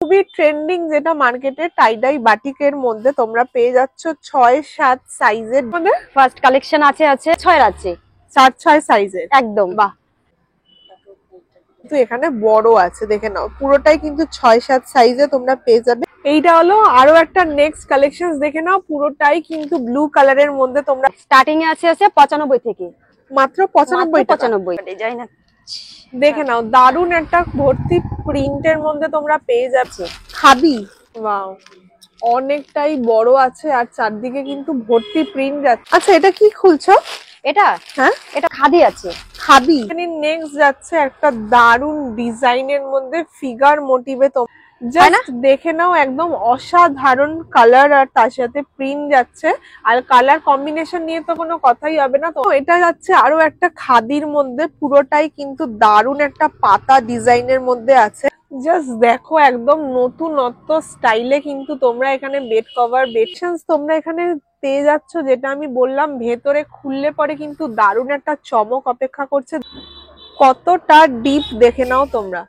খুবই ট্রেন্ডিং যেটা মার্কেটে টাইডাই বাটিকের মধ্যে তোমরা পেয়ে যাচ্ছ 6-7 সাইজের মধ্যে। ফার্স্ট কালেকশন আছে 6 আছে 4-6 সাইজের একদম। বাহ, কিন্তু এখানে বড় আছে, দেখে নাও পুরোটাই কিন্তু 6-7 সাইজে তোমরা পেয়ে যাবে। এইটা হলো আরো একটা নেক্সট কালেকশন, দেখে নাও পুরোটাই কিন্তু ব্লু কালারের মধ্যে তোমরা স্টার্টিং এ আছে 95 থেকে মাত্র 95 টাকা। 95 ডিজাইন দেখে নাও দারুন একটা ভর্তি প্রিন্টের মধ্যে তোমরা পেয়ে যাচ্ছ। খাবি ওয়াও, অনেকটাই বড় আছে আর চারদিকে কিন্তু ভর্তি প্রিন্ট যাচ্ছে। আচ্ছা এটা কি খুলছো? এটা হ্যাঁ এটা খাদি আছে। খাবি এখানে নেক্সট যাচ্ছে একটা দারুন ডিজাইনের মধ্যে ফিগার মোটিভে। তো জাস্ট দেখে নাও একদম অসাধারণ কালার আর তার সাথে প্রিন্ট যাচ্ছে, আর কালার কম্বিনেশন নিয়ে তো কোনো কথাই হবে না। তো এটা যাচ্ছে আরো একটা খাদির মধ্যে, পুরোটাই কিন্তু দারুন একটা পাতা ডিজাইনের মধ্যে আছে। জাস্ট দেখো একদম নতুনত্ব স্টাইলে কিন্তু তোমরা এখানে বেড কভার বেডশনস তোমরা এখানে পেয়ে যাচ্ছ, যেটা আমি বললাম ভেতরে খুললে পরে কিন্তু দারুণ একটা চমক অপেক্ষা করছে। কতটা ডিপ দেখে নাও তোমরা,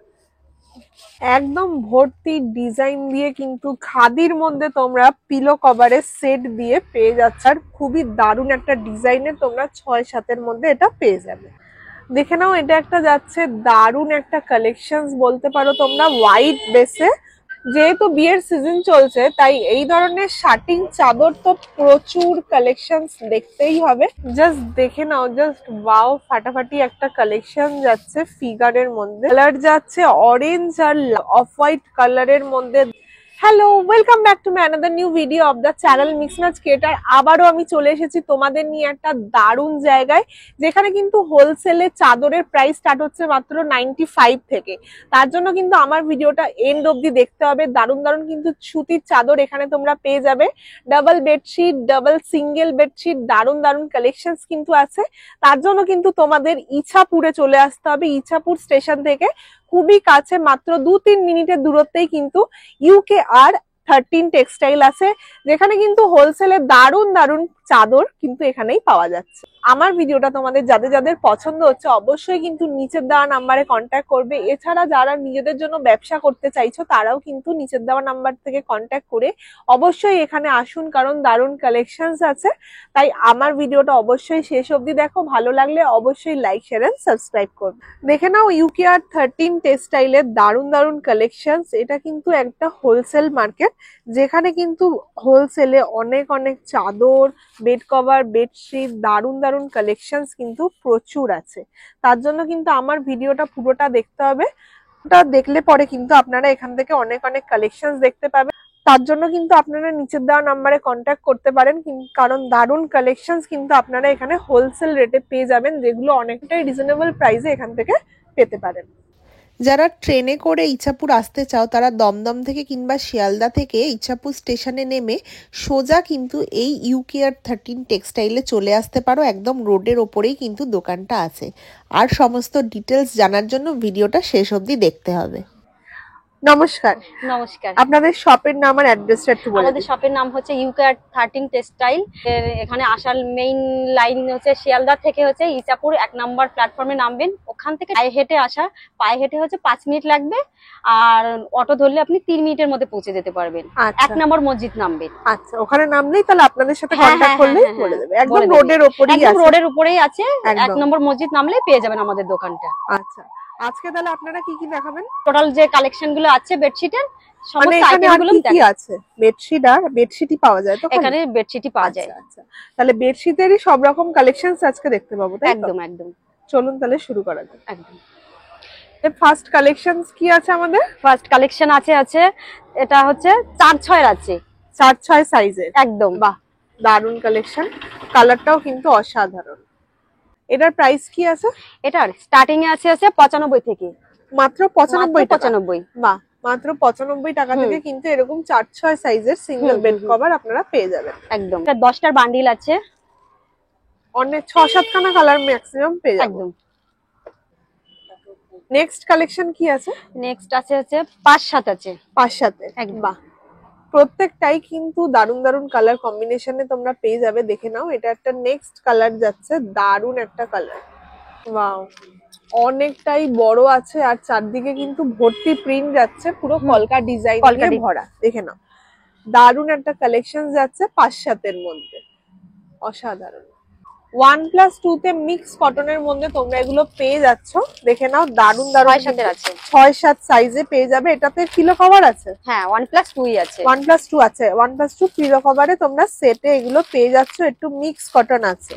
একদম ভর্তি ডিজাইন দিয়ে কিন্তু খাদির মধ্যে তোমরা পিলো কভারের সেট দিয়ে পেয়ে যাচ্ছ, আর খুবই দারুণ একটা ডিজাইনের তোমরা 6-7 মধ্যে এটা পেয়ে যাবে। দেখে নাও এটা একটা যাচ্ছে দারুণ একটা কালেকশনস বলতে পারো তোমরা, হোয়াইট বেসে। যেহেতু বিয়ের সিজন চলছে তাই এই ধরনের শার্টিং চাদর তো প্রচুর কালেকশনস দেখতেই হবে। জাস্ট দেখে নাও, জাস্ট ওয়াও, ফাটাফাটি একটা কালেকশন যাচ্ছে ফিগারের মধ্যে। কালার যাচ্ছে অরেঞ্জ আর অফ হোয়াইট কালারের মধ্যে। Hello, welcome back to my another new video of the channel mix match creator. আবারও আমি চলে এসেছি তোমাদের নিয়ে একটা দারুণ জায়গায়, যেখানে কিন্তু হোলসেলে চাদরের প্রাইস স্টার্ট হচ্ছে মাত্র 95 থেকে। তার জন্য কিন্তু আমার ভিডিওটা এন্ড অবধি দেখতে হবে। দারুণ দারুণ কিন্তু সুতির চাদর এখানে তোমরা পেয়ে যাবে, double bedsheet, double single bedsheet, দারুণ দারুণ কালেকশনস কিন্তু আছে। তার জন্য কিন্তু তোমাদের ইছাপুরে চলে আসতে হবে। ইছাপুর স্টেশন থেকে খুবই কাছে, মাত্র 2-3 মিনিটের দূরত্বেই কিন্তু UKR13 টেক্সটাইল আছে, যেখানে কিন্তু হোলসেলে দারুণ দারুণ চাদর কিন্তু এখানেই পাওয়া যাচ্ছে। আমার ভিডিওটা তোমাদের যাদের যাদের পছন্দ হচ্ছে অবশ্যই কিন্তু নিচের দেওয়া নাম্বারে কন্ট্যাক্ট করবে। এছাড়া যারা নিজেদের জন্য ব্যবসা করতে চাইছো তারাও কিন্তু নিচের দেওয়া নাম্বার থেকে কন্ট্যাক্ট করে অবশ্যই এখানে আসুন, কারণ দারুণ কালেকশনস আছে। তাই আমার ভিডিওটা অবশ্যই শেষ অবধি দেখো, ভালো লাগলে অবশ্যই লাইক শেয়ার এন্ড সাবস্ক্রাইব করবে। দেখে নাও UKR13 টেক্সটাইলের দারুণ দারুণ কালেকশনস। এটা কিন্তু একটা হোলসেল মার্কেট, যেখানে কিন্তু হোলসেলে অনেক অনেক চাদর, বেড কভার, বেডশিট, দারুণ দারুণ কালেকশনস কিন্তু প্রচুর আছে। তার জন্য কিন্তু আমার ভিডিওটা পুরোটা দেখতে হবে। ওটা দেখলে পরে কিন্তু আপনারা এখান থেকে অনেক অনেক কালেকশনস দেখতে পাবেন। তার জন্য কিন্তু আপনারা নিচের দেওয়া নাম্বারে কন্ট্যাক্ট করতে পারেন, কারণ দারুণ কালেকশনস কিন্তু আপনারা এখানে হোলসেল রেটে পেয়ে যাবেন, যেগুলো অনেকটাই রিজনেবল প্রাইসে এখান থেকে পেতে পারেন। যারা ট্রেনে করে ইছাপুর আসতে চাও তারা দমদম থেকে কিংবা শিয়ালদা থেকে ইছাপুর স্টেশনে নেমে সোজা কিন্তু এই UKR13 টেক্সটাইলে চলে আসতে পারো। একদম রোডের ওপরেই কিন্তু দোকানটা আছে। আর সমস্ত ডিটেলস জানার জন্য ভিডিওটা শেষ অবধি দেখতে হবে। নমস্কার। নমস্কার। আপনাদের শপের নাম আর অ্যাড্রেসটা একটু বলুন। আমাদের শপের নাম হচ্ছে UKR13 টেক্সটাইল। এখানে আসার মেইন লাইন হচ্ছে শিয়ালদা থেকে হচ্ছে ইছাপুর 1 নম্বর প্ল্যাটফর্মে নামবেন। ওখান থেকে পায়ে হেঁটে আসা, পায়ে হেঁটে হচ্ছে 5 মিনিট লাগবে, আর অটো ধরলে আপনি 3 মিনিটের মধ্যে পৌঁছে যেতে পারবেন। 1 নম্বর মসজিদ নামবেন। আচ্ছা, ওখানে নামলেই তাহলে আপনাদের সাথে কন্টাক্ট করলেই বলে দেবে। একদম রোডের উপরেই আছে। একদম রোডের উপরেই আছে। 1 নম্বর মসজিদ নামলেই পেয়ে যাবেন আমাদের দোকানটা। আচ্ছা, আজকে তাহলে আপনারা কি কি দেখাবেন? টোটাল যে কালেকশন গুলো আছে বেডশিটের সমস্ত এখানে আইটেম গুলো কি আছে? বেডশিট আর বেডশিটই পাওয়া যায় তো? এখানে বেডশিটই পাওয়া যায়। আচ্ছা, তাহলে বেডশিটেরই সব রকম কালেকশনস আজকে দেখতে পাবো, তাই তো? একদম একদম। চলুন তাহলে শুরু করা যাক। একদম। ফার্স্ট কালেকশনস কি আছে আমাদের? ফার্স্ট কালেকশন আছে এটা হচ্ছে 4-6 আছে, 4-6 সাইজের একদম। বাহ, দারুন কালেকশন, কালারটাও কিন্তু অসাধারণ। এটার প্রাইস কি আছে? এটার স্টার্টিং এ আছে 95 থেকে মাত্র 95 টাকা। 95। বাহ, মাত্র 95 টাকা থেকে কিন্তু এরকম 4-6 সাইজের সিঙ্গেল বেড কভার আপনারা পেয়ে যাবেন। একদম। এটা 10টার বান্ডিল আছে, অনেক 6-7 খানা কালার ম্যাক্সিমাম পেয়ে যাবেন। একদম। নেক্সট কালেকশন কি আছে? নেক্সট আছে 5-7 আছে, 5-7 বাহ, প্রত্যেকটাই কিন্তু দারুন দারুন কালার কম্বিনেশনে তোমরা পেয়ে যাবে। দেখে নাও, এটা একটা নেক্সট কালার যাচ্ছে, দারুন একটা কালার। ওয়াও, অনেকটাই বড় আছে আর চারদিকে কিন্তু ভর্তি প্রিন্ট যাচ্ছে, পুরো কলকা ডিজাইন দিয়ে ভরা। দেখে নাও, দারুন একটা কালেকশন যাচ্ছে 5-7 মধ্যে, অসাধারণ। 1+2 তে মিক্স কটনের মধ্যে তোমরা এগুলো পেয়ে যাচ্ছ। দেখে নাও, দারুন দারুন আছে, 6-7 সাইজে পেয়ে যাবে। এটাতে পিলো কভার আছে, হ্যাঁ 1+2 আছে, 1+2 আছে, 1+2 পিলো কভারে তোমরা সেটে এগুলো পেয়ে যাচ্ছ। একটু মিক্স কটন আছে,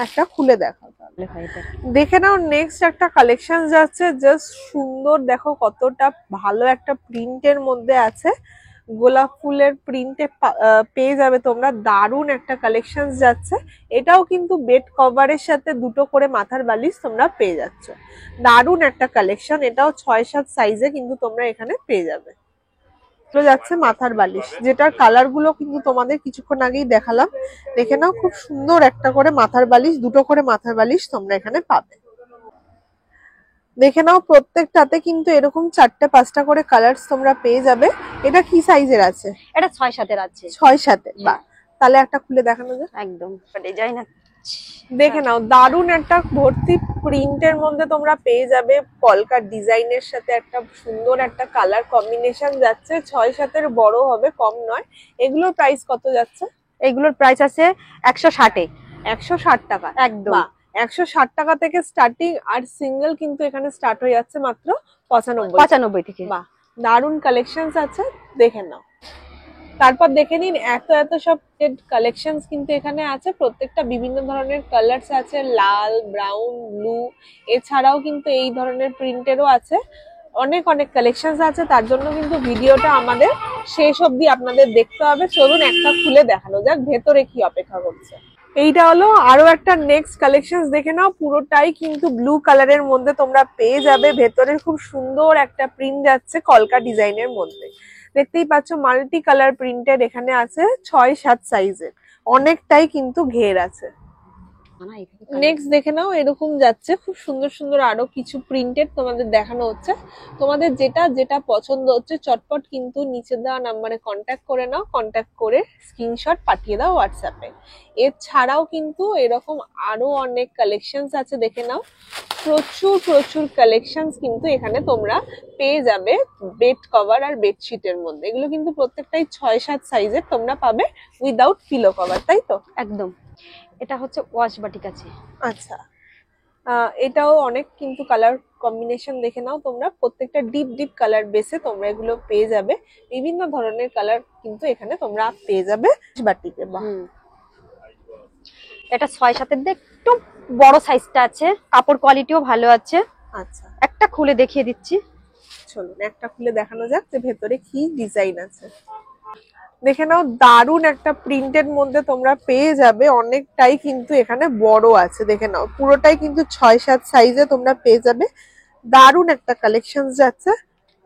একটা খুলে দেখো। দেখে নাও, নেক্সট একটা কালেকশন যাচ্ছে, জাস্ট সুন্দর, দেখো কতটা ভালো একটা প্রিন্টের মধ্যে আছে, গোলাপ ফুলের প্রিন্টে পেয়ে যাবে তোমরা। দারুন একটা কালেকশন যাচ্ছে। এটাও কিন্তু বেড কভারের সাথে দুটো করে মাথার বালিশ তোমরা পেয়ে যাচ্ছ। দারুন একটা কালেকশন, এটাও 6-7 সাইজে কিন্তু তোমরা এখানে পেয়ে যাবে। যাচ্ছে মাথার বালিশ, যেটার কালার গুলো কিন্তু তোমাদের কিছুক্ষণ আগেই দেখালাম। দেখে নাও, খুব সুন্দর একটা করে মাথার বালিশ, দুটো করে মাথার বালিশ তোমরা এখানে পাবে। দেখে নাও, প্রত্যেকটাতে কিন্তু এরকম 4-5টা করে কালারস তোমরা পেয়ে যাবে। এটা কি সাইজের আছে? এটা 6-7 আছে। 6-7, বাহ, তাহলে একটা খুলে দেখানো যায়। একদম ডিজাইন। দেখে নাও, দারুন একটা ভর্তি প্রিন্টের মধ্যে তোমরা পেয়ে যাবে, পলকা ডিজাইনের সাথে একটা সুন্দর একটা কালার কম্বিনেশন যাচ্ছে। 6-7 বড় হবে, কম নয়। এগুলোর প্রাইস কত যাচ্ছে? এগুলোর প্রাইস আছে 160 এ। 160 টাকা, একদম 160 টাকা থেকে স্টার্টিং। আর সিঙ্গেল কিন্তু এখানে স্টার্ট হয়ে যাচ্ছে মাত্র 95 থেকে। বাহ, দারুন কালেকশনস আছে, দেখে নাও। তারপর দেখে নিন, এত এত সব কালেকশনস কিন্তু এখানে আছে। প্রত্যেকটা বিভিন্ন ধরনের কালারস আছে, লাল, ব্রাউন, ব্লু, এছাড়াও কিন্তু এই ধরনের প্রিন্টেরও আছে। অনেক অনেক কালেকশনস আছে, তার জন্য কিন্তু ভিডিওটা আমাদের শেষ অবধি আপনাদের দেখতে হবে। চলুন একটা খুলে দেখানো যাক ভেতরে কি অপেক্ষা করছে। এইটা হলো আরো একটা নেক্সট কালেকশন, দেখে নাও, পুরোটাই কিন্তু ব্লু কালারের মধ্যে তোমরা পেয়ে যাবে। ভেতরে খুব সুন্দর একটা প্রিন্ট যাচ্ছে কলকা ডিজাইনের মধ্যে। দেখতেই পাচ্ছ, মাল্টি কালার প্রিন্টেড এখানে আছে, 6-7 সাইজের, অনেকটাই কিন্তু ঘের আছে। নেক্সট দেখে নাও, এরকম যাচ্ছে খুব সুন্দর সুন্দর আরো কিছু প্রিন্টেড তোমাদের দেখানো হচ্ছে। তোমাদের যেটা যেটা পছন্দ হচ্ছে চটপট কিন্তু নিচে দেওয়া নাম্বারে কন্ট্যাক্ট করে নাও, কন্ট্যাক্ট করে স্ক্রিনশট পাঠিয়ে দাও হোয়াটসঅ্যাপে। এছাড়াও কিন্তু এরকম আরো অনেক কালেকশনস আছে, দেখে নাও, প্রচুর প্রচুর কালেকশনস কিন্তু এখানে তোমরা পেয়ে যাবে বেড কভার আর বেডশিটের মধ্যে। এগুলো কিন্তু প্রত্যেকটাই 6-7 সাইজের তোমরা পাবে উইদাউট পিলো কভার, তাই তো? একদম। এটা হচ্ছে ওয়াশ বাটিক আছে। আচ্ছা, এটাও অনেক কিন্তু কালার কম্বিনেশন, দেখে নাও তোমরা, প্রত্যেকটা ডিপ ডিপ কালার বেসে তোমরা এগুলো পেয়ে যাবে। বিভিন্ন ধরনের কালার কিন্তু এখানে তোমরা পেয়ে যাবে বাটিকে। এটা 6-7 একটু বড় সাইজটা আছে, কাপড় কোয়ালিটিও ভালো আছে। আচ্ছা, একটা খুলে দেখিয়ে দিচ্ছি। চলুন একটা খুলে দেখানো যাক যে ভেতরে কি ডিজাইন আছে। দেখে নাও, দারুন একটা প্রিন্টের মধ্যে তোমরা পেয়ে যাবে, অনেকটাই কিন্তু এখানে বড় আছে। দেখে নাও, পুরোটাই কিন্তু 6-7 সাইজে তোমরা পেয়ে যাবে। দারুন একটা কালেকশন যাচ্ছে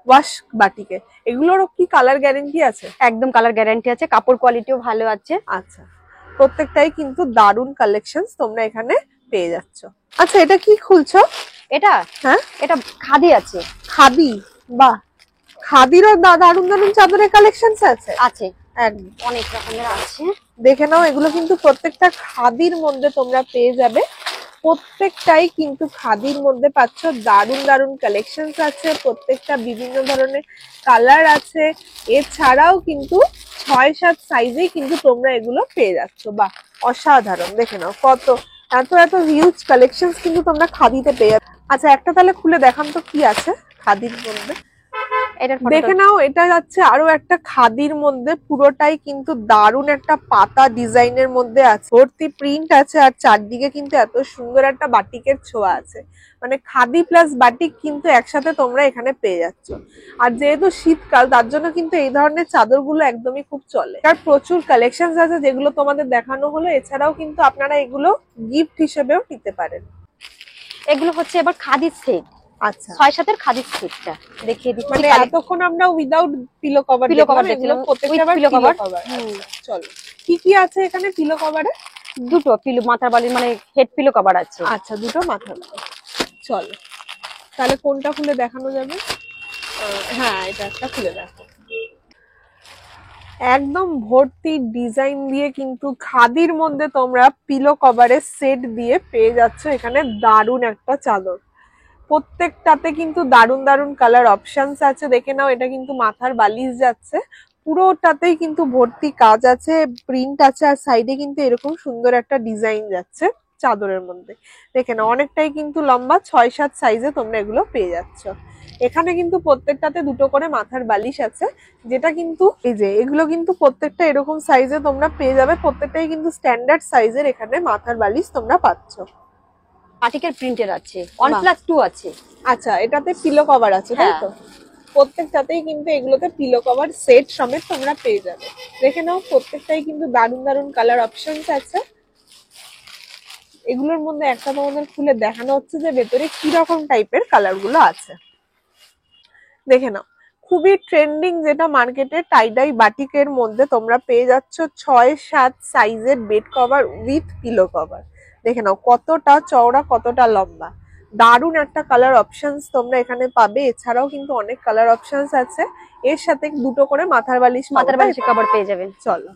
ওয়াশ বাটিকে। এগুলোরও কি কালার গ্যারেন্টি আছে? একদম কালার গ্যারান্টি আছে, কাপড় কোয়ালিটিও ভালো আছে। আচ্ছা, প্রত্যেকটাই কিন্তু দারুন কালেকশনস তোমরা এখানে পেয়ে যাচ্ছ। আচ্ছা, এটা কি খুলছো? এটা, হ্যাঁ, এটা খাদি আছে। খাদি, বাহ, খাদিরও দারুন দারুন চাদরের কালেকশনস আছে। আছে, অনেক রকমের আছে। দেখে নাও, এগুলো কিন্তু প্রত্যেকটা খাদির মধ্যে তোমরা পেয়ে যাবে। প্রত্যেকটাই কিন্তু খাদির মধ্যে পাচ্ছ। দারুন দারুন কালেকশনস আছে, প্রত্যেকটা বিভিন্ন ধরনের কালার আছে। এছাড়াও কিন্তু 6-7 সাইজেই কিন্তু তোমরা এগুলো পেয়ে যাচ্ছ। বাহ, অসাধারণ। দেখে নাও, কত এত এত হিউজ কালেকশনস কিন্তু তোমরা খাদিতে পেয়ে যাচ্ছ। আচ্ছা, একটা তাহলে খুলে দেখান তো কি আছে খাদির মধ্যে। দেখে নাও, এটা যাচ্ছে আরো একটা খাদির মধ্যে, পুরোটাই কিন্তু দারুন একটা পাতা ডিজাইনের মধ্যে আছে, ভর্তি প্রিন্ট আছে, আর চারদিকে কিন্তু এত সুন্দর একটা বাটিকের ছোঁয়া আছে। মানে খাদি প্লাস বাটিক কিন্তু একসাথে তোমরা এখানে পেয়ে যাচ্ছ। আর যেহেতু শীতকাল, তার জন্য কিন্তু এই ধরনের চাদরগুলো একদমই খুব চলে। আর প্রচুর কালেকশন আছে যেগুলো তোমাদের দেখানো হলো। এছাড়াও কিন্তু আপনারা এগুলো গিফট হিসেবেও নিতে পারেন। এগুলো হচ্ছে এবার খাদির সেট। আচ্ছা, 6-7 খাদির সেটটা দেখিয়ে দিচ্ছি। মানে এতক্ষণ আমরা উইদাউট পিলো কভার দেখলাম, প্রত্যেকটা পিলো কভার। চলো, কি কি আছে এখানে পিলো কভারে? দুটো পিলো মাথার বালির, মানে হেড পিলো কভার আছে। আচ্ছা, দুটো মাথার বালি। চলো, তাহলে কোনটা খুলে দেখানো যাবে? হ্যাঁ, এটা একটা খুলে দেখো। একদম ভর্তি ডিজাইন দিয়ে কিন্তু খাদির মধ্যে তোমরা পিলো কভারের সেট দিয়ে পেয়ে যাচ্ছ এখানে দারুণ একটা চাদর। প্রত্যেকটাতে কিন্তু দারুণ দারুণ কালার অপশনস আছে, দেখে নাও। এটা কিন্তু মাথার বালিশ যাচ্ছে, পুরোটাতেই কিন্তু ভর্তি কাজ আছে, প্রিন্ট আছে, আর সাইডে কিন্তু এরকম সুন্দর একটা ডিজাইন যাচ্ছে চাদরের মধ্যে। দেখে নাও, অনেকটাই কিন্তু লম্বা, 6-7 সাইজে তোমরা এগুলো পেয়ে যাচ্ছ। এখানে কিন্তু প্রত্যেকটাতে দুটো করে মাথার বালিশ আছে, যেটা কিন্তু এই যে এগুলো কিন্তু প্রত্যেকটা এরকম সাইজে তোমরা পেয়ে যাবে। প্রত্যেকটাই কিন্তু স্ট্যান্ডার্ড সাইজের এখানে মাথার বালিশ তোমরা পাচ্ছ। বাটিকের প্রিন্টের আছে, 1+2 আছে। আচ্ছা, এটাতে পিলো কভার আছে তাই তো? প্রত্যেকটাতেই কিন্তু এগুলোতে পিলো কভার সেট সমেত তোমরা পেয়ে যাবে। দেখে নাও, প্রত্যেকটাই কিন্তু দারুণ দারুণ কালার অপশনস আছে। এগুলোর মধ্যে একটা তোমাদের খুলে দেখানো হচ্ছে যে ভেতরে কি রকম টাইপের কালার গুলো আছে। দেখে নাও, খুবই ট্রেন্ডিং যেটা মার্কেটে টাইডাই বাটিকের মধ্যে তোমরা পেয়ে যাচ্ছ 6-7 সাইজের bed cover with pillow cover. দেখে নাও কতটা চওড়া, কতটা লম্বা, দারুণ একটা কালার অপশনস তোমরা এখানে পাবে। এছাড়াও কিন্তু অনেক কালার অপশনস আছে। এর সাথে দুটো করে মাথার বালিশ কভার পেয়ে যাবেন। চলো,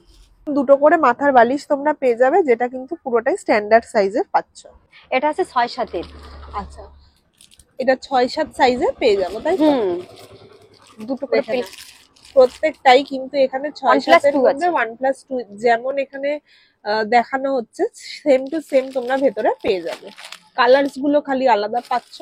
দুটো করে মাথার বালিশ তোমরা পেয়ে যাবে, যেটা কিন্তু পুরোটাই স্ট্যান্ডার্ড সাইজের পাচ্ছ। এটা আছে 6-7 এর। আচ্ছা, এটা 6-7 সাইজে পেয়ে যাবো তাই তো? দুটো করে প্রত্যেকটাই কিন্তু এখানে 6-7 এর মধ্যে 1+2 যেমন এখানে দেখানো হচ্ছে সেম টু সেম তোমরা ভেতরে পেয়ে যাবে। কালারস গুলো খালি আলাদা পাচ্ছ।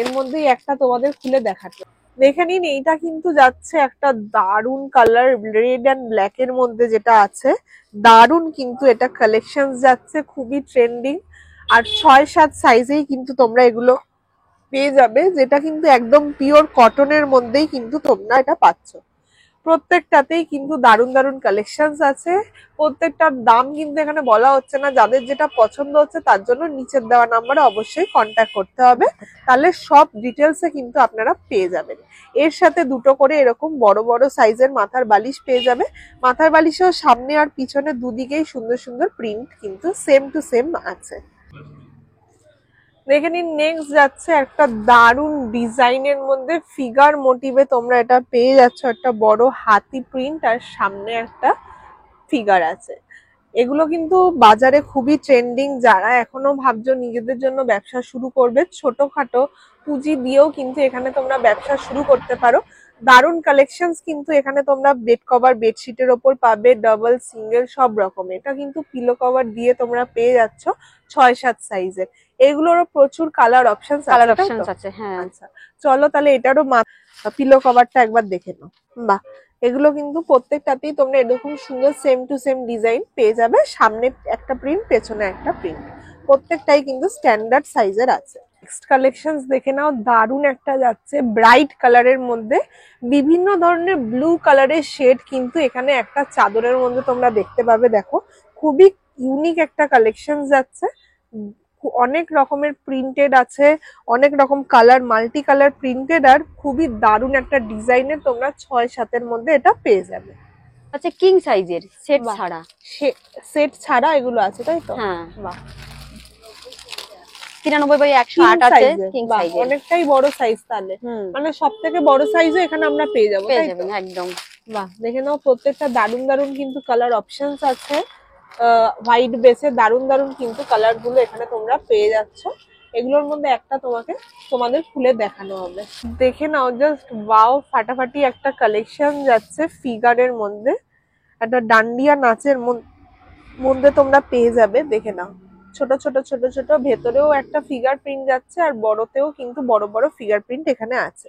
এর মধ্যেই একটা তোমাদের খুলে দেখাচ্ছে, দেখে নিন। এইটা কিন্তু যাচ্ছে একটা দারুন কালার, রেড অ্যান্ড ব্ল্যাক এর মধ্যে যেটা আছে, দারুন কিন্তু এটা কালেকশন যাচ্ছে, খুবই ট্রেন্ডিং। আর 6-7 সাইজেই কিন্তু তোমরা এগুলো পেয়ে যাবে, যেটা কিন্তু একদম পিওর কটনের মধ্যেই কিন্তু তোমরা এটা পাচ্ছ। প্রত্যেকটাতেই কিন্তু দারুণ দারুণ কালেকশনস আছে। প্রত্যেকটার দাম কিন্তু এখানে বলা হচ্ছে না, যাদের যেটা পছন্দ হচ্ছে তার জন্য নিচের দেওয়া নাম্বারে অবশ্যই কন্ট্যাক্ট করতে হবে, তাহলে সব ডিটেলসে কিন্তু আপনারা পেয়ে যাবেন। এর সাথে দুটো করে এরকম বড় বড় সাইজের মাথার বালিশ পেয়ে যাবে। মাথার বালিশেও সামনে আর পিছনে দুদিকেই সুন্দর সুন্দর প্রিন্ট কিন্তু সেম টু সেম আছে। দেখে নিন, নেক্সট যাচ্ছে একটা দারুন ডিজাইনের মধ্যে ফিগার মোটিভে তোমরা এটা পেয়ে যাচ্ছ, একটা বড় হাতি প্রিন্ট আর সামনে একটা ফিগার আছে। এগুলো কিন্তু বাজারে খুবই ট্রেন্ডিং। যারা এখনো ভাবছো নিজেদের জন্য ব্যবসা শুরু করবে, ছোটখাটো পুঁজি দিয়েও কিন্তু এখানে তোমরা ব্যবসা শুরু করতে পারো। দারুন কালেকশনস কিন্তু এখানে তোমরা বেড কভার, বেডশিটের ওপর পাবে, ডাবল সিঙ্গেল সব রকম। এটা কিন্তু পিলো কভার দিয়ে তোমরা পেয়ে যাচ্ছ 6-7 সাইজের। এগুলোরও প্রচুর কালার অপশনস আছে। হ্যাঁ, আচ্ছা, চলো তাহলে এটারও পিলো কভারটা একবার দেখে নাও। বাহ, এগুলো কিন্তু প্রত্যেকটাতেই তোমরা এরকম সুন্দর সেম টু সেম ডিজাইন পেয়ে যাবে, সামনে একটা প্রিন্ট, পেছনে একটা প্রিন্ট, প্রত্যেকটাই কিন্তু স্ট্যান্ডার্ড সাইজের আছে। নেক্সট কালেকশনস দেখে নাও, দারুন একটা যাচ্ছে ব্রাইট কালারের মধ্যে, বিভিন্ন ধরনের ব্লু কালারের শেড কিন্তু এখানে একটা চাদরের মধ্যে তোমরা দেখতে পাবে। দেখো, খুবই ইউনিক একটা কালেকশন যাচ্ছে, অনেক রকমের প্রিন্টেড আছে, অনেক রকম কালার, মাল্টি কালার প্রিন্টেড, আর খুবই দারুণ একটা ডিজাইনের তোমরা 6-7 মধ্যে এটা পেয়ে যাবে। আচ্ছা, কিং সাইজের সেট ছাড়া, সেট ছাড়া এগুলো আছে তাই তো? হ্যাঁ, বাহ, 93/108 আছে কিং সাইজের, অনেকটাই বড় সাইজ তাহলে। মানে সবথেকে বড় সাইজও এখানে আমরা পেয়ে যাবো তাই তো? একদম। বাহ, দেখে নাও, প্রত্যেকটা দারুণ দারুণ কিন্তু কালার অপশনস আছে। হোয়াইট বেসে দারুণ দারুণ কিন্তু কালার গুলো এখানে তোমরা পেয়ে যাচ্ছ। এগুলোর মধ্যে একটা তোমাদের খুলে দেখানো হবে, দেখে নাও। জাস্ট ওয়াও, ফাটাফাটি একটা কালেকশন যাচ্ছে ফিগারের মধ্যে, একটা ডান্ডিয়া নাচের মধ্যে তোমরা পেয়ে যাবে। দেখে নাও, ছোট ছোট ছোট ছোট ভেতরেও একটা ফিগার প্রিন্ট যাচ্ছে, আর বড়তেও কিন্তু বড় বড় ফিগার প্রিন্ট এখানে আছে,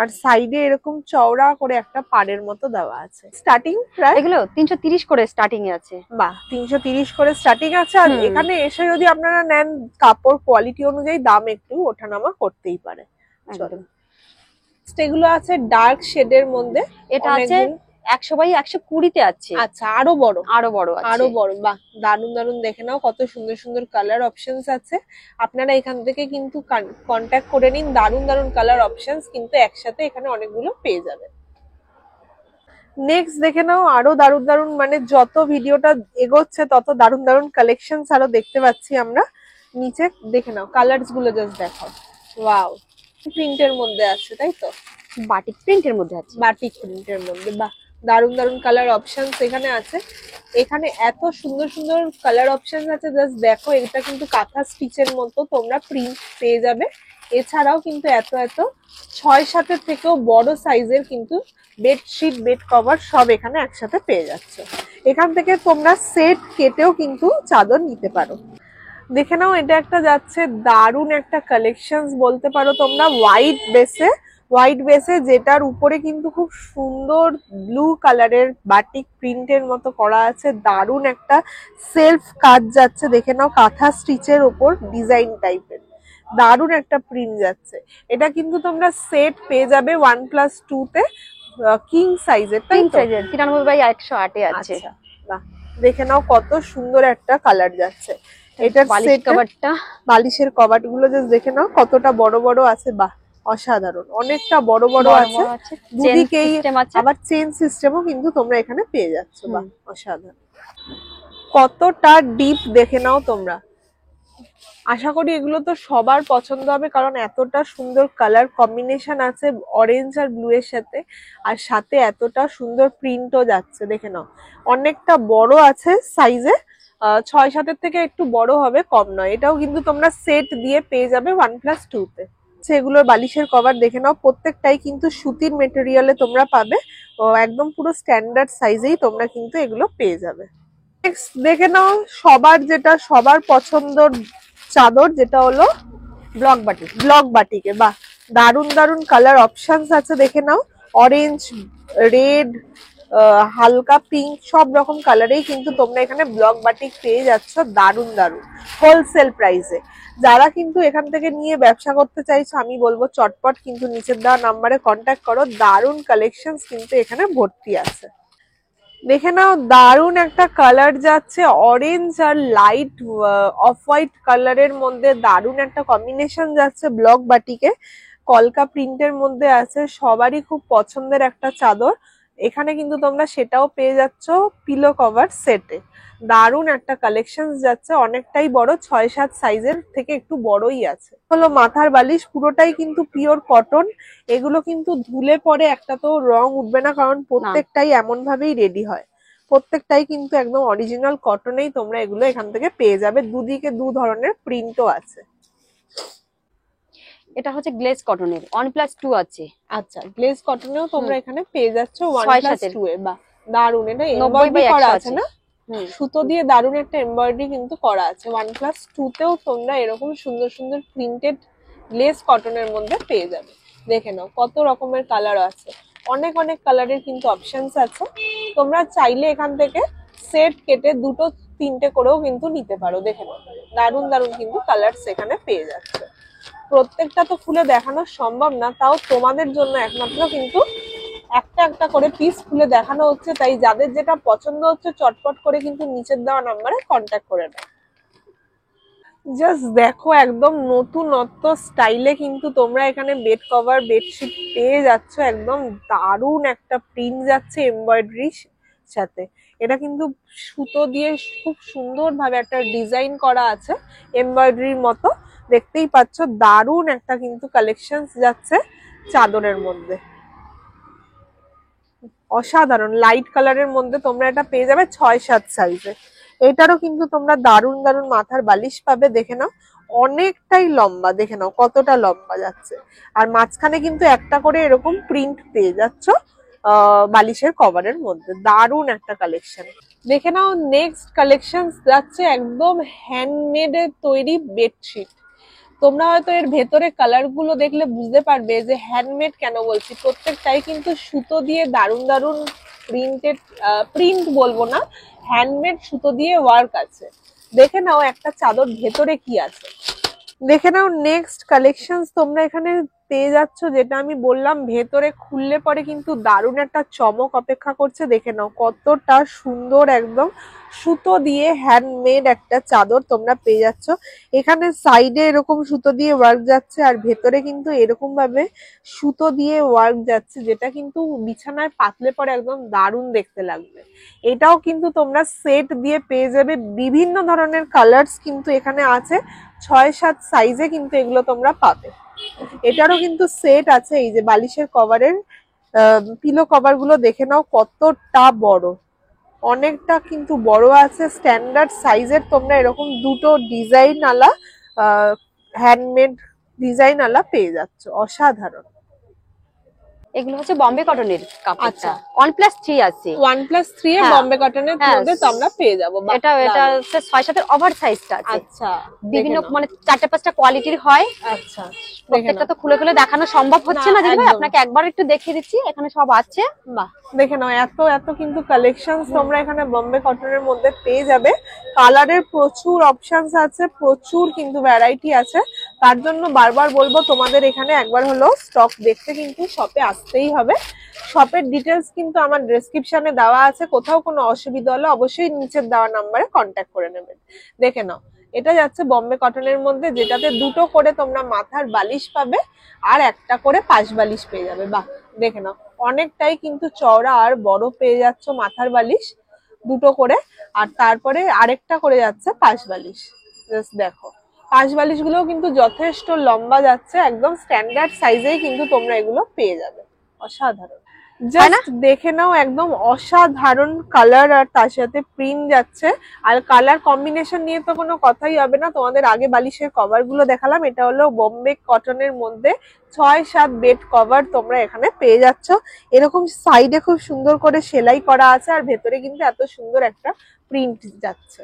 আর সাইডে এরকম চওড়া করে একটা পাড়ের মতো দেওয়া আছে। স্টার্টিং প্রায় এগুলো 330 করে স্টার্টিং এ আছে। বাহ, 330 করে স্টার্টিং আছে। আর এখানে এসে যদি আপনারা নেন, কাপড় কোয়ালিটি অনুযায়ী দাম একটু ওঠানামা করতেই পারে। এগুলো আছে ডার্ক শেডের মধ্যে, এটা আছে 100/120 তে আছে। আচ্ছা, আরো বড় আছে। বাহ, দারুন দারুন, দেখে নাও কত সুন্দর সুন্দর কালার অপশনস আছে। আপনারা এখান থেকে কিন্তু কন্ট্যাক্ট করে নিন, দারুন দারুন কালার অপশনস কিন্তু একসাথে এখানে অনেকগুলো পেয়ে যাবেন। নেক্সট দেখে নাও, আরো দারুন দারুন, মানে যত ভিডিওটা এগোচ্ছে তত দারুন দারুন কালেকশনস আরো দেখতে পাচ্ছি আমরা। নিচে দেখে নাও, কালারস গুলো জাস্ট দেখো, ওয়াও, প্রিন্টের মধ্যে আছে তাই তো? বাটিক প্রিন্টের মধ্যে আছে, বাটিক প্রিন্টের মধ্যে, বাহ, দারুন দারুন কালার অপশনস এখানে আছে। এখানে এত সুন্দর সুন্দর কালার অপশনস আছে, জাস্ট দেখো। এটা কিন্তু কাঁথা স্টিচের মতো তোমরা প্রিন্ট পেয়ে যাবে। এছাড়াও কিন্তু এত এত 6-7 থেকেও বড় সাইজের কিন্তু বেডশিট, বেড কভার সব এখানে একসাথে পেয়ে যাচ্ছে। এখান থেকে তোমরা সেট কেটেও কিন্তু চাদর নিতে পারো। দেখে নাও, এটা একটা যাচ্ছে দারুন একটা কালেকশনস বলতে পারো তোমরা, হোয়াইট বেসে যেটার উপরে কিন্তু খুব সুন্দর ব্লু কালারের বাটিক প্রিন্টের মতো করা আছে। দারুন একটা সেলফ কাজ যাচ্ছে, দেখে নাও, কাঁথা স্টিচের ওপর ডিজাইন টাইপের দারুন একটা প্রিন্ট যাচ্ছে। এটা কিন্তু তোমরা সেট পেয়ে যাবে 1+2 তে, কিং সাইজের, তাই তো? 93/108 এ আছে। আচ্ছা, বাহ, দেখে নাও কত সুন্দর একটা কালার যাচ্ছে। এটার বালিশ কভারটা, বালিশের কভার গুলো জাস্ট দেখে নাও কতটা বড় বড় আছে। বাহ, অসাধারণ, অনেকটা বড় বড় আছে। দুদিকেই আবার চেন সিস্টেমও কিন্তু তোমরা এখানে পেয়ে যাচ্ছ। বাহ, অসাধারণ, কতটা ডিপ দেখে নাও তোমরা। আশা করি এগুলো তো সবার পছন্দ হবে, কারণ এতটা সুন্দর কালার কম্বিনেশন আছে অরেঞ্জ আর ব্লু এর সাথে, আর সাথে এতটা সুন্দর প্রিন্টও যাচ্ছে। দেখে নাও, অনেকটা বড় আছে সাইজে, 6-7 থেকে একটু বড় হবে, কম নয়। এটাও কিন্তু তোমরা সেট দিয়ে পেয়ে যাবে 1+2 তে। এগুলোর বালিশের কভার দেখে নাও, প্রত্যেকটাই কিন্তু সুতির মেটেরিয়ালে তোমরা পাবে, একদম পুরো স্ট্যান্ডার্ড সাইজেই তোমরা কিন্তু এগুলো পেয়ে যাবে। নেক্সট দেখে নাও, সবার পছন্দর চাদর, যেটা হলো ব্লক বাটিকে। বাহ, দারুন দারুন কালার অপশনস আছে, দেখে নাও। অরেঞ্জ, রেড, হালকা পিঙ্ক, সব রকম কালারেই কিন্তু তোমরা এখানে ব্লক বাটিক পেয়ে যাচ্ছ দারুন দারুন হোলসেল প্রাইসে। যারা কিন্তু এখান থেকে নিয়ে ব্যবসা করতে চাইছো, আমি বলবো চটপট কিন্তু নিচের দেওয়া নাম্বারে কন্ট্যাক্ট করো। দারুন কালেকশনস কিন্তু এখানে ভর্তি আছে। দেখে নাও, দারুন একটা কালার যাচ্ছে, অরেঞ্জ আর লাইট অফ হোয়াইট কালারের মধ্যে দারুন একটা কম্বিনেশন যাচ্ছে ব্লক বাটিকে, কলকা প্রিন্টের মধ্যে আছে। সবারই খুব পছন্দের একটা চাদর। এখানে কিন্তু তোমরা সেটাও পেয়ে যাচ্ছ পিলো কভার সেটে। দারুন একটা কালেকশন যাচ্ছে, অনেকটাই বড়, 6-7 সাইজের থেকে একটু বড়ই আছে। হলো মাথার বালিশ, পুরোটাই কিন্তু পিওর কটন। এগুলো কিন্তু ধুলে পরে একটা তো রং উঠবে না, কারণ প্রত্যেকটাই এমন ভাবেই রেডি হয়। প্রত্যেকটাই কিন্তু একদম অরিজিনাল কটনেই তোমরা এগুলো এখান থেকে পেয়ে যাবে। দুদিকে দু ধরনের প্রিন্টও আছে। এটা হচ্ছে গ্লেজ কটনের 1+2 আছে। আচ্ছা, গ্লেজ কটনেও তোমরা এখানে পেয়ে যাচ্ছ 1+2 এ। বাহ, দারুন, এটা এমব্রয়ডারি করা আছে না? সুতো দিয়ে দারুন একটা এমব্রয়ডারি কিন্তু করা আছে। 1+2 তেও তোমরা এরকম সুন্দর সুন্দর প্রিন্টেড গ্লেজ কটনের মধ্যে পেয়ে যাবে। দেখে নাও কত রকমের কালার আছে, অনেক অনেক কালারের কিন্তু অপশনস আছে। তোমরা চাইলে এখান থেকে সেট কেটে 2-3টে করেও কিন্তু নিতে পারো। দেখে নাও, দারুন দারুন কিন্তু কালার এখানে পেয়ে যাচ্ছে। প্রত্যেকটা তো খুলে দেখানো সম্ভব না, তাও তোমাদের জন্য একমাত্র কিন্তু একটা একটা করে পিস খুলে দেখানো হচ্ছে। তাই যাদের যেটা পছন্দ হচ্ছে চটপট করে কিন্তু নিচের দেওয়া নাম্বারে কন্ট্যাক্ট করে নাও। জাস্ট দেখো, একদম নতুনত্ব স্টাইলে কিন্তু তোমরা এখানে বেড কভার, বেডশিট পেয়ে যাচ্ছ। একদম দারুন একটা প্রিন্ট যাচ্ছে এমব্রয়ডারির সাথে। এটা কিন্তু সুতো দিয়ে খুব সুন্দর ভাবে একটা ডিজাইন করা আছে এমব্রয়ডারির মতো, দেখতেই পাচ্ছ। দারুন একটা কিন্তু কালেকশন যাচ্ছে চাদরের মধ্যে, অসাধারণ লাইট কালারের মধ্যে তোমরা এটা পেয়ে যাবে 6-7 সাইজে। এটারও কিন্তু তোমরা দারুন দারুন মাথার বালিশ পাবে। দেখে নাও, অনেকটাই লম্বা, দেখে নাও কতটা লম্বা যাচ্ছে। আর মাঝখানে কিন্তু একটা করে এরকম প্রিন্ট পেয়ে যাচ্ছ বালিশের কভারের মধ্যে। দারুন একটা কালেকশন। দেখে নাও, নেক্সট কালেকশন যাচ্ছে একদম হ্যান্ডমেড এর তৈরি বেডশিট। তোমরা হয়তো এর ভেতরে কালার গুলো দেখলে বুঝতে পারবে যে হ্যান্ডমেড কেন বলছি। প্রত্যেকটাই কিন্তু সুতো দিয়ে দারুন দারুন প্রিন্টেড, প্রিন্ট বলবো না, হ্যান্ডমেড সুতো দিয়ে ওয়ার্ক আছে। দেখে নাও একটা চাদর ভেতরে কি আছে। দেখে নাও, নেক্সট কালেকশন তোমরা এখানে পেয়ে যাচ্ছ, যেটা আমি বললাম ভেতরে খুললে পরে কিন্তু দারুণ একটা চমক অপেক্ষা করছে। দেখে নাও কতটা সুন্দর, একদম সুতো দিয়ে হ্যান্ডমেড একটা চাদর তোমরা পেয়ে যাচ্ছ। এখানে সাইডে এরকম সুতো দিয়ে ওয়ার্ক যাচ্ছে, আর ভেতরে কিন্তু এরকম ভাবে সুতো দিয়ে ওয়ার্ক যাচ্ছে, যেটা কিন্তু বিছানায় পাতলে পরে একদম দারুণ দেখতে লাগবে। এটাও কিন্তু তোমরা সেট দিয়ে পেয়ে যাবে। বিভিন্ন ধরনের কালার্স কিন্তু এখানে আছে, 6-7 সাইজে কিন্তু এগুলো তোমরা পাবে। এটারও কিন্তু সেট আছে, এই যে বালিশের কভারের পিলো কভার গুলো দেখে নাও কতটা বড়, অনেকটা কিন্তু বড় আছে। স্ট্যান্ডার্ড সাইজের তোমরা এরকম দুটো ডিজাইন আলা হ্যান্ডমেড ডিজাইন আলা পেয়ে যাচ্ছ, অসাধারণ। এগুলো হচ্ছে বম্বে কটনের কাপড়টা। আচ্ছা। 1+3 আছে। 1+3 এর হ্যাঁ। বম্বে কটনের হ্যাঁ। মধ্যে তো আমরা পেয়ে যাবো। বাহ, এটা দারুণ। হচ্ছে 6-7 এর ওভার সাইজটা আছে। আচ্ছা, বিভিন্ন দেখে নাও। মানে 4-5টা কোয়ালিটির হয়। আচ্ছা, দেখে প্রত্যেকটা নাও। তো খুলে খুলে দেখানো সম্ভব হচ্ছে না, না দিদি ভাই, একদম। আপনাকে একবার একটু দেখিয়ে দিচ্ছি, এখানে সব আছে। বাহ, দেখে নাও, এত এত কিন্তু কালেকশনস তোমরা এখানে বম্বে কটনের মধ্যে পেয়ে যাবে। কালারের প্রচুর অপশনস আছে, প্রচুর কিন্তু ভ্যারাইটি আছে। তার জন্য বারবার বলবো তোমাদের এখানে একবার হলো স্টক দেখতে কিন্তু শপে আসতেই হবে। শপের ডিটেলস কিন্তু আমার ডেসক্রিপশনে দেওয়া আছে, কোথাও কোনো অসুবিধা হলে অবশ্যই নিচের দেওয়া নাম্বারে কন্ট্যাক্ট করে নেবেন। দেখে নাও, এটা যাচ্ছে বম্বে কটনের মধ্যে, যেটাতে দুটো করে তোমরা মাথার বালিশ পাবে আর একটা করে পাশ বালিশ পেয়ে যাবে। বাহ, দেখে নাও, অনেকটাই কিন্তু চওড়া আর বড় পেয়ে যাচ্ছ মাথার বালিশ দুটো করে, আর তারপরে আরেকটা করে যাচ্ছে পাশ বালিশ। জাস্ট দেখো, পাশ বালিশ গুলো কিন্তু যথেষ্ট লম্বা যাচ্ছে, একদম স্ট্যান্ডার্ড সাইজেই কিন্তু তোমরা এগুলো পেয়ে যাবে। অসাধারণ, জাস্ট দেখে নাও, একদম অসাধারণ কালার আর তার সাথে প্রিন্ট যাচ্ছে। আর কালার কম্বিনেশন নিয়ে তো কোনো কথাই হবে না। তোমাদের আগে বালিশের কভার গুলো দেখালাম, এটা হলো বোম্বে কটনের মধ্যে 6-7 বেড কভার তোমরা এখানে পেয়ে যাচ্ছ। এরকম সাইডে খুব সুন্দর করে সেলাই করা আছে, আর ভেতরে কিন্তু এত সুন্দর একটা প্রিন্ট যাচ্ছে।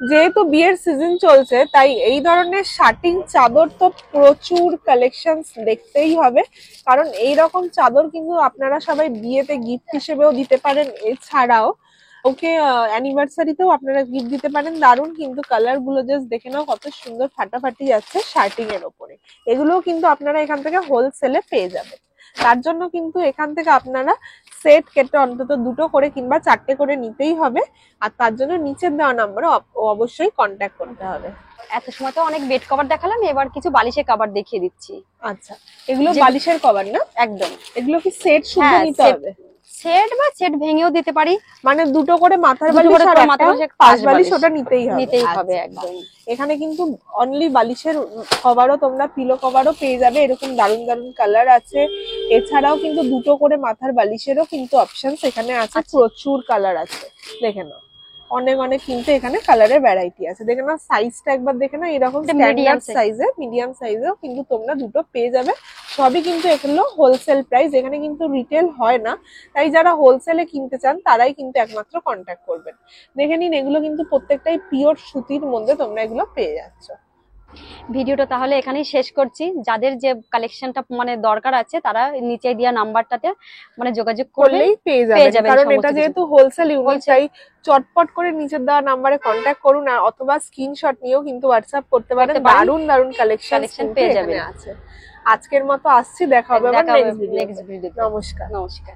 যেহেতু বিয়ের সিজন চলছে, তাই এই ধরনের শার্টিং চাদর তো প্রচুর কালেকশনস দেখতেই হবে, কারণ এই রকম চাদর কিন্তু আপনারা সবাই বিয়েতে গিফট হিসেবেও দিতে পারেন, এছাড়াও ওকে অ্যানিভার্সারিতেও আপনারা গিফট দিতে পারেন। দারুণ কিন্তু কালার গুলো জাস্ট দেখে নাও, কত সুন্দর ফাটাফাটি যাচ্ছে শার্টিং এর ওপরে। এগুলোও কিন্তু আপনারা এখান থেকে হোলসেলে পেয়ে যাবেন। তার জন্য কিন্তু এখান থেকে আপনারা সেট কেটে অন্তত দুটো করে কিংবা 4টে করে নিতেই হবে, আর তার জন্য নিচের দেওয়া নাম্বারে অবশ্যই কন্ট্যাক্ট করতে হবে। এত সময় তো অনেক বেড কভার দেখালাম, এবার কিছু বালিশের কভার দেখিয়ে দিচ্ছি। আচ্ছা, এগুলো বালিশের কভার না? একদম। এগুলো কি সেট শুদ্ধ নিতে হবে? সেট বা সেট ভেঙেও দিতে পারি। মানে দুটো করে মাথার বালিশ আর একটা পাশ বালিশ ওটা নিতেই হবে। একদম। এখানে কিন্তু অনলি বালিশের কভারও তোমরা পিলো কভারও পেয়ে যাবে, এরকম দারুন দারুন কালার আছে। এছাড়াও কিন্তু দুটো করে মাথার বালিশেরও কিন্তু অপশনস এখানে আছে, প্রচুর কালার আছে। দেখে নাও, অনেক অনেক কিন্তু এখানে কালারের ভ্যারাইটি আছে। দেখে নাও সাইজটা একবার, দেখে নাও এরকম স্ট্যান্ডার্ড সাইজে, মিডিয়াম সাইজেও কিন্তু তোমরা দুটো পেয়ে যাবে। সবই কিন্তু এগুলো হোলসেল প্রাইস, এখানে কিন্তু রিটেল হয় না, তাই যারা হোলসেলে কিনতে চান তারাই কিন্তু একমাত্র কন্ট্যাক্ট করবেন। দেখে নিন, এগুলো কিন্তু প্রত্যেকটাই পিওর সুতির মধ্যে তোমরা এগুলো পেয়ে যাচ্ছ। ভিডিওটা তাহলে এখানেই শেষ করছি। যাদের যে কালেকশনটা মানে দরকার আছে তারা নিচে দেওয়া নাম্বারটাতে মানে যোগাযোগ করলেই পেয়ে যাবেন, কারণ এটা যেহেতু হোলসেল ইউনিট, তাই চটপট করে নিচের দেওয়া নাম্বারে কন্ট্যাক্ট করুন, আর অথবা স্ক্রিনশট নিয়েও কিন্তু হোয়াটসঅ্যাপ করতে পারেন। দারুন দারুন কালেকশন পেয়ে যাবেন। আজকের মতো আসছি, দেখা হবে আবার নেক্সট ভিডিওতে। নমস্কার। নমস্কার।